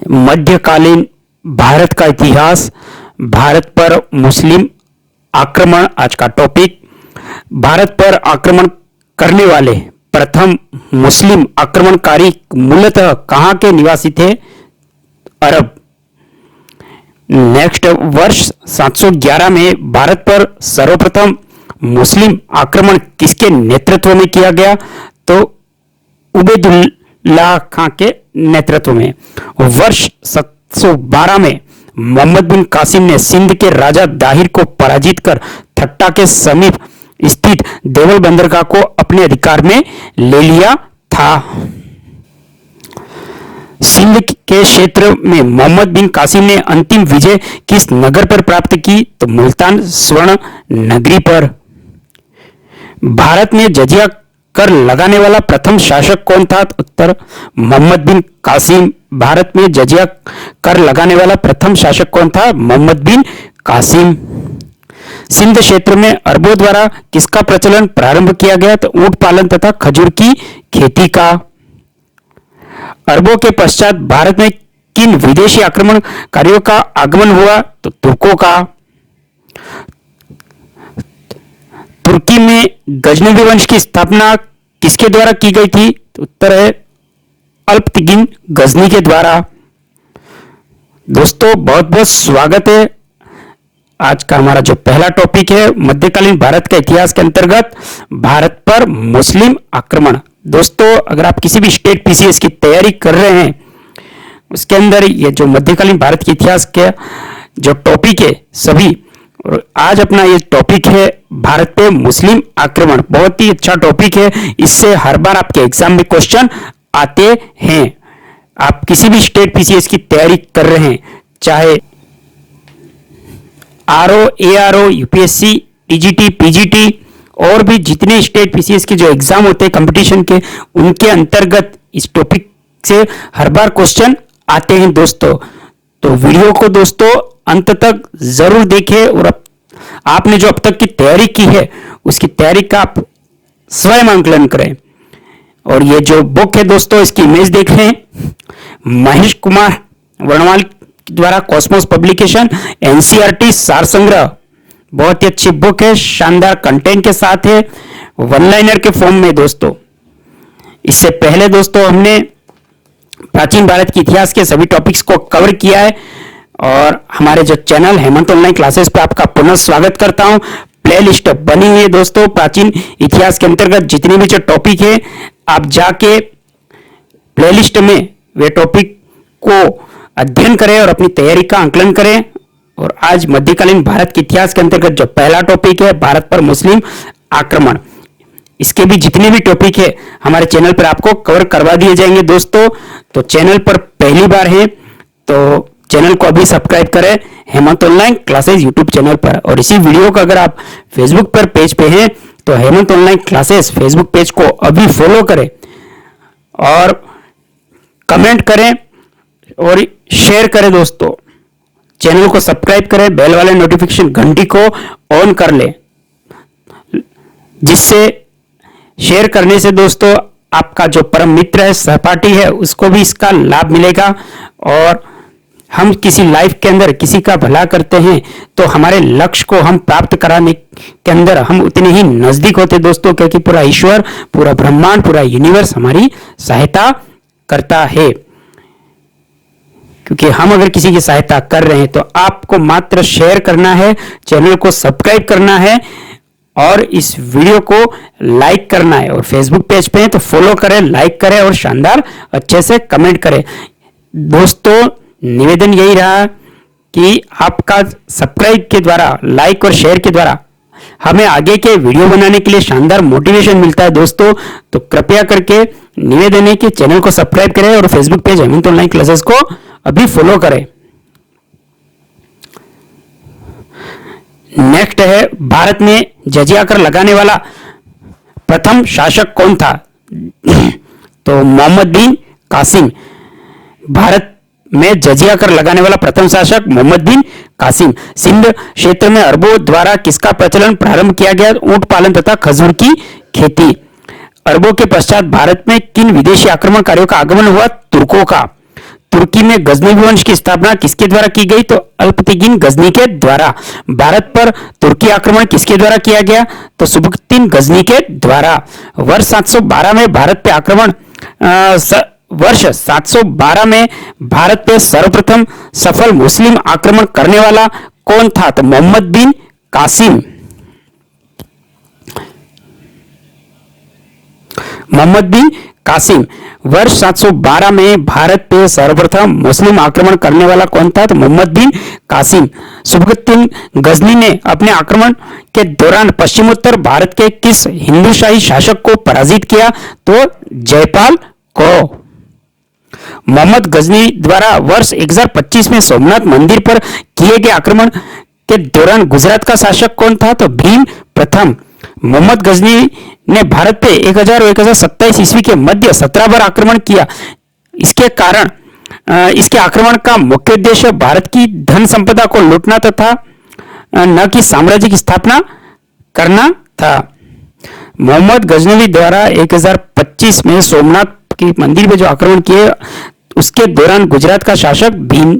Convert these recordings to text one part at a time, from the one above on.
मध्यकालीन भारत का इतिहास, भारत पर मुस्लिम आक्रमण। आज का टॉपिक, भारत पर आक्रमण करने वाले प्रथम मुस्लिम आक्रमणकारी मूलतः कहां के निवासी थे? अरब। नेक्स्ट, वर्ष 711 में भारत पर सर्वप्रथम मुस्लिम आक्रमण किसके नेतृत्व में किया गया? तो उबैदुल्लाह खां के नेतृत्व में। वर्ष 712 में मोहम्मद बिन कासिम ने सिंध के राजा दाहिर को पराजित कर थट्टा के समीप स्थित देवल बंदरगाह को अपने अधिकार में ले लिया था। सिंध के क्षेत्र में मोहम्मद बिन कासिम ने अंतिम विजय किस नगर पर प्राप्त की? तो मुल्तान स्वर्ण नगरी पर। भारत में जजिया कर लगाने वाला प्रथम शासक कौन था? उत्तर, मोहम्मद बिन कासिम। भारत में जजिया कर लगाने वाला प्रथम शासक कौन था? मोहम्मद बिन कासिम। सिंध क्षेत्र में अरबों द्वारा किसका प्रचलन प्रारंभ किया गया? तो ऊंट पालन तथा खजूर की खेती का। अरबों के पश्चात भारत में किन विदेशी आक्रमणकारियों का आगमन हुआ? तो तुर्कों का। तुर्की में गजनवी वंश की स्थापना किसके द्वारा की गई थी? तो उत्तर है अल्पतिगिन गजनी के द्वारा। दोस्तों, बहुत बहुत स्वागत है। आज का हमारा जो पहला टॉपिक है, मध्यकालीन भारत के इतिहास के अंतर्गत भारत पर मुस्लिम आक्रमण। दोस्तों, अगर आप किसी भी स्टेट पीसीएस की तैयारी कर रहे हैं, उसके अंदर ये जो मध्यकालीन भारत के इतिहास के जो टॉपिक है सभी, और आज अपना ये टॉपिक है भारत पे मुस्लिम आक्रमण। बहुत ही अच्छा टॉपिक है, इससे हर बार आपके एग्जाम में क्वेश्चन आते हैं। आप किसी भी स्टेट पीसीएस की तैयारी कर रहे हैं, चाहे RO, ARO, UPSC, TGT, PGT और भी जितने स्टेट पीसीएस के जो एग्जाम होते हैं कंपटीशन के, उनके अंतर्गत इस टॉपिक से हर बार क्वेश्चन आते हैं दोस्तों। तो वीडियो को दोस्तों अंत तक जरूर देखें और आपने जो अब तक की तैयारी की है उसकी तैयारी का आप स्वयं आंकलन करें। और ये जो बुक है दोस्तों, इसकी इमेज देख रहे हैं, महेश कुमार वर्णवाल द्वारा कॉस्मोस पब्लिकेशन, एनसीईआरटी सार संग्रह। बहुत ही अच्छी बुक है, शानदार कंटेंट के साथ है, वन लाइनर के फॉर्म में दोस्तों। इससे पहले दोस्तों हमने प्राचीन भारत के इतिहास के सभी टॉपिक्स को कवर किया है और हमारे जो चैनल हेमंत ऑनलाइन क्लासेस पे आपका पुनः स्वागत करता हूं। प्लेलिस्ट बनी हुई है दोस्तों, प्राचीन इतिहास के अंतर्गत जितने भी जो टॉपिक है आप जाके प्लेलिस्ट में वे टॉपिक को अध्ययन करें और अपनी तैयारी का आंकलन करें। और आज मध्यकालीन भारत के इतिहास के अंतर्गत जो पहला टॉपिक है भारत पर मुस्लिम आक्रमण, इसके भी जितने भी टॉपिक है हमारे चैनल पर आपको कवर करवा दिए जाएंगे दोस्तों। तो चैनल पर पहली बार है तो चैनल को अभी सब्सक्राइब करें, Hemant online classes YouTube channel पर। और इसी वीडियो को अगर आप फेसबुक पर पेज पे हैं तो Hemant online classes Facebook page को अभी फॉलो करें और कमेंट करें और शेयर करें दोस्तों। चैनल को सब्सक्राइब करें, बेल वाले नोटिफिकेशन घंटी को ऑन कर लें, जिससे शेयर करने से दोस्तों आपका जो परम मित्र है, सहपाठी है, उसको भी इसका लाभ मिलेगा। और हम किसी लाइफ के अंदर किसी का भला करते हैं तो हमारे लक्ष्य को हम प्राप्त कराने के अंदर हम उतने ही नजदीक होते दोस्तों, क्योंकि पूरा ईश्वर, पूरा ब्रह्मांड, पूरा यूनिवर्स हमारी सहायता करता है। क्योंकि हम अगर किसी की सहायता कर रहे हैं तो आपको मात्र शेयर करना है, चैनल को सब्सक्राइब करना है और इस वीडियो को लाइक करना है। और फेसबुक पेज पे है तो फॉलो करें, लाइक करें और शानदार अच्छे से कमेंट करें दोस्तों। निवेदन यही रहा कि आपका सब्सक्राइब के द्वारा, लाइक और शेयर के द्वारा हमें आगे के वीडियो बनाने के लिए शानदार मोटिवेशन मिलता है दोस्तों। तो कृपया करके निवेदन है कि चैनल को सब्सक्राइब करें और Facebook page Hemant online classes को अभी फॉलो करें। नेक्स्ट है, भारत में जजिया कर लगाने वाला प्रथम शासक कौन था? तो मोहम्मद बिन कासिम। भारत में जजिया कर लगाने वाला प्रथम शासक मोहम्मद बिन कासिम। सिंध क्षेत्र में अरबों द्वारा किसका प्रचलन प्रारंभ किया गया? ऊंट पालन तथा खजूर की खेती। अरबों के पश्चात भारत में किन विदेशी आक्रमणकारियों का आगमन हुआ? तुर्कों का। तुर्की में गजनवी वंश की स्थापना किसके द्वारा की गई? तो अल्पतिगिन गजनी के द्वारा। भारत पर तुर्की आक्रमण किसके द्वारा किया गया? तो सुबुक्तीन गजनी के द्वारा। वर्ष 712 में भारत पे आक्रमण वर्ष 712 में भारत पे सर्वप्रथम सफल मुस्लिम आक्रमण करने वाला कौन था? तो मोहम्मद बिन कासिम। मोहम्मद बिन कासिम। वर्ष 712 में भारत पे सर्वप्रथम मुस्लिम आक्रमण करने वाला कौन था? तो मोहम्मद बिन कासिम। सुबुक्तीन गजनी ने अपने आक्रमण के दौरान पश्चिमोत्तर भारत के किस हिंदूशाही शासक को पराजित किया? तो जयपाल को। मोहम्मद गजनी द्वारा वर्ष 1025 में सोमनाथ मंदिर पर किए गए आक्रमण के दौरान गुजरात का शासक कौन था? तो भीम प्रथम। मोहम्मद गजनी ने भारत पे 1000 और 1027 ईस्वी के मध्य 17 बार आक्रमण किया। इसके कारण इसके आक्रमण का मुख्य उद्देश्य भारत की धन संपदा को लूटना तथा न कि साम्राज्य की स्थापना करना था। मोहम्मद गजनवी द्वारा 1025 में सोमनाथ के मंदिर पे जो आक्रमण किए उसके दौरान गुजरात का शासक भीम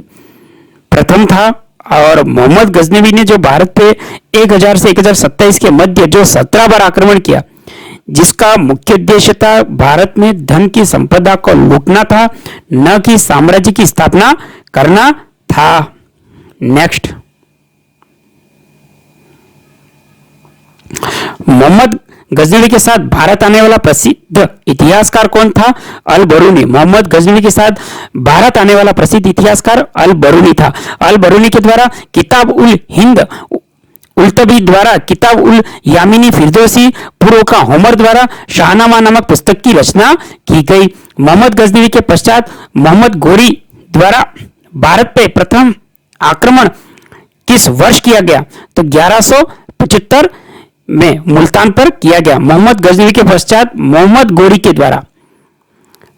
प्रथम था। और मोहम्मद गजनवी ने जो भारत पे 1000 से 1027 के मध्य जो 17 बार आक्रमण किया, जिसका मुख्य उद्देश्य था भारत में धन की संपदा को लूटना था, न कि साम्राज्य की स्थापना करना था। नेक्स्ट, मोहम्मद गजनवी के साथ भारत आने वाला प्रसिद्ध इतिहासकार कौन था? अल बरूनी। मोहम्मद गजनवी के साथ भारत आने वाला प्रसिद्ध इतिहासकार अल बरूनी था। अल बरूनी के द्वारा किताब उल हिंद, उल्तबी द्वारा किताब उल यामिनी, फिरदौसी, पूर्व का होमर द्वारा शाहनामा नामक पुस्तक की रचना की गई। मोहम्मद गजनवी के पश्चात मोहम्मद गोरी द्वारा भारत पे प्रथम आक्रमण किस वर्ष किया गया? तो 1175 में मुल्तान पर किया गया। मोहम्मद गजनवी के पश्चात मोहम्मद गोरी के द्वारा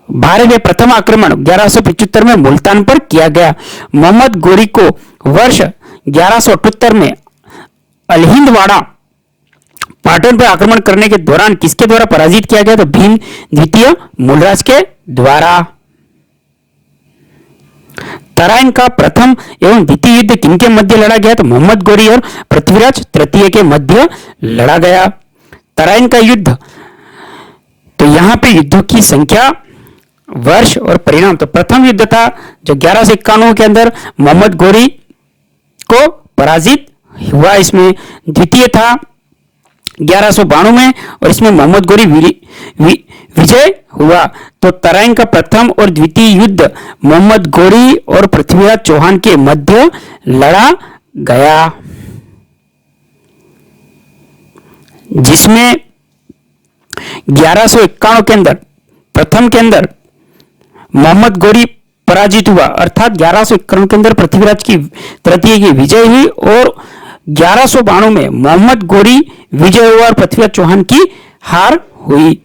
भारत में प्रथम आक्रमण 1175 में मुल्तान पर किया गया। मोहम्मद गोरी को वर्ष 1178 में अलहिंदवाड़ा पाटन पर आक्रमण करने के दौरान किसके द्वारा पराजित किया गया? तो भीम द्वितीय मूलराज के द्वारा। तराइन का प्रथम एवं द्वितीय युद्ध किनके मध्य लड़ा गया? तो मोहम्मद गोरी और पृथ्वीराज तृतीय के मध्य लड़ा गया। तराइन का युद्ध, तो यहां पे युद्धों की संख्या, वर्ष और परिणाम। तो प्रथम युद्ध था जो 1191 के अंदर मोहम्मद गोरी को पराजित हुआ। इसमें द्वितीय था 1192 में और इसमें मोहम्मद गोरी विजय हुआ। तो तराइन का प्रथम और द्वितीय युद्ध मोहम्मद गोरी और पृथ्वीराज चौहान के मध्य लड़ा गया, जिसमें 1151 के अंदर प्रथम के अंदर मोहम्मद गोरी पराजित हुआ, अर्थात 1151 के अंदर पृथ्वीराज की तृतीय की विजय हुई और 1192 में मोहम्मद गोरी विजय हुआ और पृथ्वीराज चौहान की हार हुई।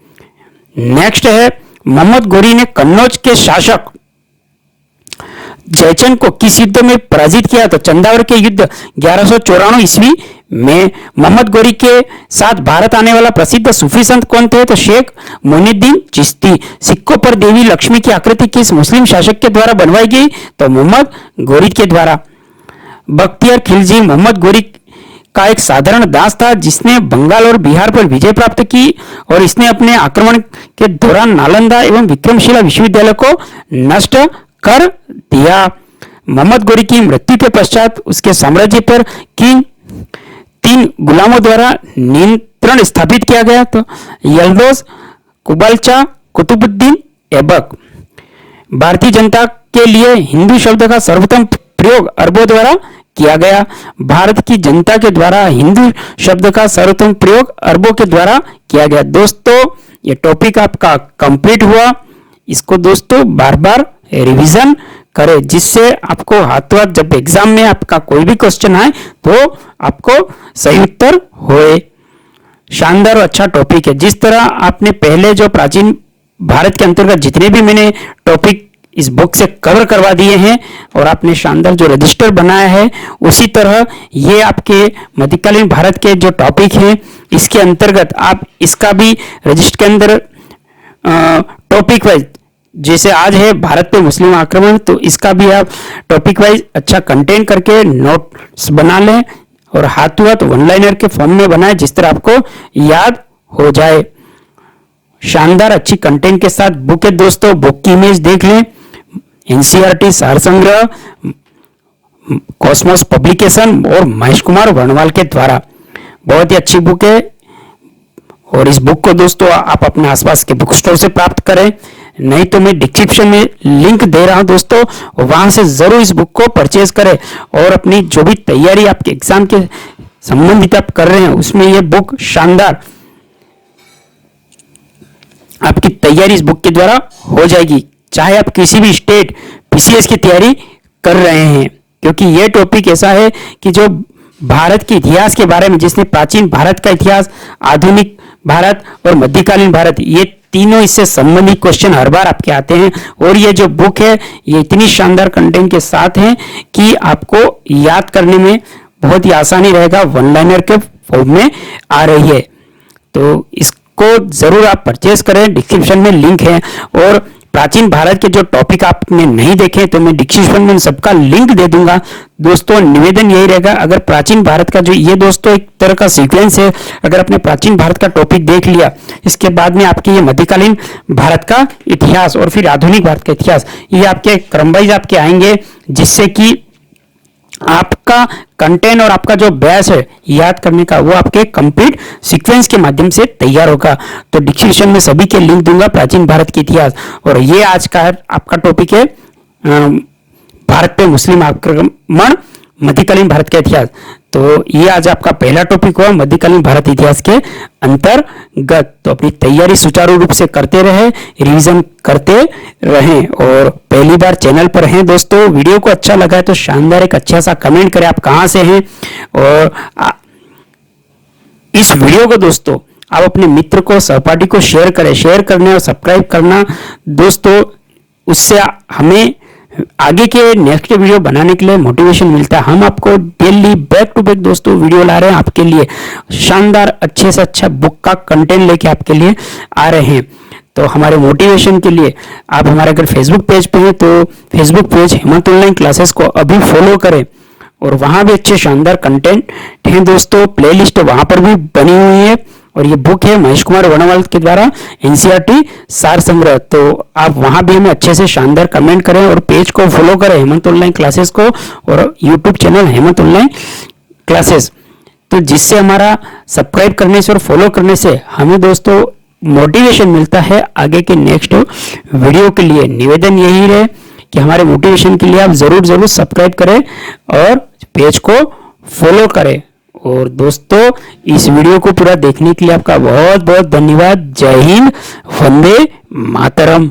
नेक्स्ट है, मोहम्मद गोरी ने कन्नौज के शासक जयचंद को किस युद्ध में पराजित किया? तो चंदावर के युद्ध 1194 ईस्वी में। मोहम्मद गोरी के साथ भारत आने वाला प्रसिद्ध सूफी संत कौन थे? तो शेख मोइनुद्दीन चिश्ती। सिक्कों पर देवी लक्ष्मी की आकृति किस मुस्लिम शासक के द्वारा बनवाई गई? तो मोहम्मद गोरी के द्वारा। बख्तियार खिलजी मोहम्मद गोरी का एक साधारण दास था जिसने बंगाल और बिहार पर विजय प्राप्त की और इसने अपने आक्रमण के दौरान नालंदा एवं विक्रमशिला विश्वविद्यालय को नष्ट कर दिया। मोहम्मद गोरी की मृत्यु के पश्चात उसके साम्राज्य पर किन 3 गुलामों द्वारा नियंत्रण स्थापित किया गया? तो यल्दोज, कुबलचा, कुतुबुद्दीन ऐबक। भारतीय जनता के लिए हिंदू शब्द का सर्वप्रथम प्रयोग अरबों द्वारा किया गया। भारत की जनता के द्वारा हिंदू शब्द का सर्वप्रथम प्रयोग अरबों के द्वारा किया गया। दोस्तों, ये टॉपिक आपका कंप्लीट हुआ। इसको दोस्तों बार बार रिवीजन करें, जिससे आपको हाथों हाथ जब एग्जाम में आपका कोई भी क्वेश्चन आए तो आपको सही उत्तर होए। शानदार और अच्छा टॉपिक है। जिस तरह आपने पहले जो प्राचीन भारत के अंतर्गत जितने भी मैंने टॉपिक इस बुक से कवर करवा दिए हैं और आपने शानदार जो रजिस्टर बनाया है, उसी तरह ये आपके मध्यकालीन भारत के जो टॉपिक हैं इसके अंतर्गत आप इसका भी रजिस्टर के अंदर टॉपिक वाइज जैसे आज है भारत पे मुस्लिम आक्रमण, तो इसका भी आप टॉपिक वाइज अच्छा कंटेंट करके नोट्स बना लें और हाथों हाथ वन लाइनर के फॉर्म में बनाएं, जिस तरह आपको याद हो जाए। शानदार अच्छी कंटेंट के साथ बुक है दोस्तों, बुक की इमेज देख लें। एनसीईआरटी सार संग्रह, कॉस्मोस पब्लिकेशन और महेश कुमार वर्णवाल के द्वारा, बहुत ही अच्छी बुक है। और इस बुक को दोस्तों आप अपने आसपास के बुक स्टोर से प्राप्त करें, नहीं तो मैं डिस्क्रिप्शन में लिंक दे रहा हूं दोस्तों, वहां से जरूर इस बुक को परचेज करें और अपनी जो भी तैयारी आपके एग्जाम के संबंधित आप कर रहे हैं उसमें यह बुक शानदार आपकी तैयारी इस बुक के द्वारा हो जाएगी, चाहे आप किसी भी स्टेट पीसीएस की तैयारी कर रहे हैं। क्योंकि यह टॉपिक ऐसा है कि जो भारत के इतिहास के बारे में, जिसने प्राचीन भारत का इतिहास, आधुनिक भारत और मध्यकालीन भारत, ये तीनों इससे संबंधित क्वेश्चन हर बार आपके आते हैं। और ये जो बुक है ये इतनी शानदार कंटेंट के साथ है कि आपको याद करने में बहुत ही आसानी रहेगा, वन लाइनर के फॉर्म में आ रही है। तो इसको जरूर आप परचेज करें, डिस्क्रिप्शन में लिंक है। और प्राचीन भारत के जो टॉपिक आपने नहीं देखे तो मैं डिस्क्रिप्शन में सबका लिंक दे दूंगा। दोस्तों निवेदन यही रहेगा, अगर प्राचीन भारत का जो ये दोस्तों एक तरह का सीक्वेंस है, अगर आपने प्राचीन भारत का टॉपिक देख लिया, इसके बाद में आपके ये मध्यकालीन भारत का इतिहास और फिर आधुनिक भारत का इतिहास, ये आपके क्रम वाइज आपके आएंगे, जिससे कि आपका कंटेंट और आपका जो बैच है याद करने का वो आपके कंप्लीट सीक्वेंस के माध्यम से तैयार होगा। तो डिस्क्रिप्शन में सभी के लिंक दूंगा, प्राचीन भारत के इतिहास। और ये आज का आपका टॉपिक है भारत पे मुस्लिम आक्रमण, मध्यकालीन भारत का इतिहास। तो ये आज आपका पहला टॉपिक हुआ मध्यकालीन भारत इतिहास के अंतर्गत। तो अपनी तैयारी सुचारू रूप से करते रहे, रिवीजन करते रहें। और पहली बार चैनल पर हैं दोस्तों, वीडियो को अच्छा लगा है तो शानदार एक अच्छा सा कमेंट करें, आप कहां से हैं। और इस वीडियो को दोस्तों आप अपने मित्र को, सहपाठी को शेयर करें। शेयर करने और सब्सक्राइब करना दोस्तों, उससे हमें आगे के नेक्स्ट वीडियो बनाने के लिए मोटिवेशन मिलता है। हम आपको डेली बैक टू बैक दोस्तों वीडियो ला रहे हैं आपके लिए, शानदार अच्छे से अच्छा बुक का कंटेंट लेके आपके लिए आ रहे हैं। तो हमारे मोटिवेशन के लिए आप हमारे अगर फेसबुक पेज पे हैं तो Facebook page Hemant online classes को अभी फॉलो करें, और वहां भी अच्छे शानदार कंटेंट हैं दोस्तों। प्लेलिस्ट वहां पर भी बनी हुई है, और ये बुक है महेश कुमार वर्णवाल के द्वारा एनसीईआरटी सार संग्रह। तो आप वहां भी हमें अच्छे से शानदार कमेंट करें और पेज को फॉलो करें हेमंत ऑनलाइन क्लासेस को, और YouTube channel Hemant online classes. तो जिससे हमारा सब्सक्राइब करने से और फॉलो करने से हमें दोस्तों मोटिवेशन मिलता है आगे के नेक्स्ट वीडियो के लिए। निवेदन यही रहे कि हमारे मोटिवेशन के लिए आप जरूर सब्सक्राइब करें और पेज को फॉलो करें। और दोस्तों इस वीडियो को पूरा देखने के लिए आपका बहुत बहुत धन्यवाद। जय हिंद, वंदे मातरम।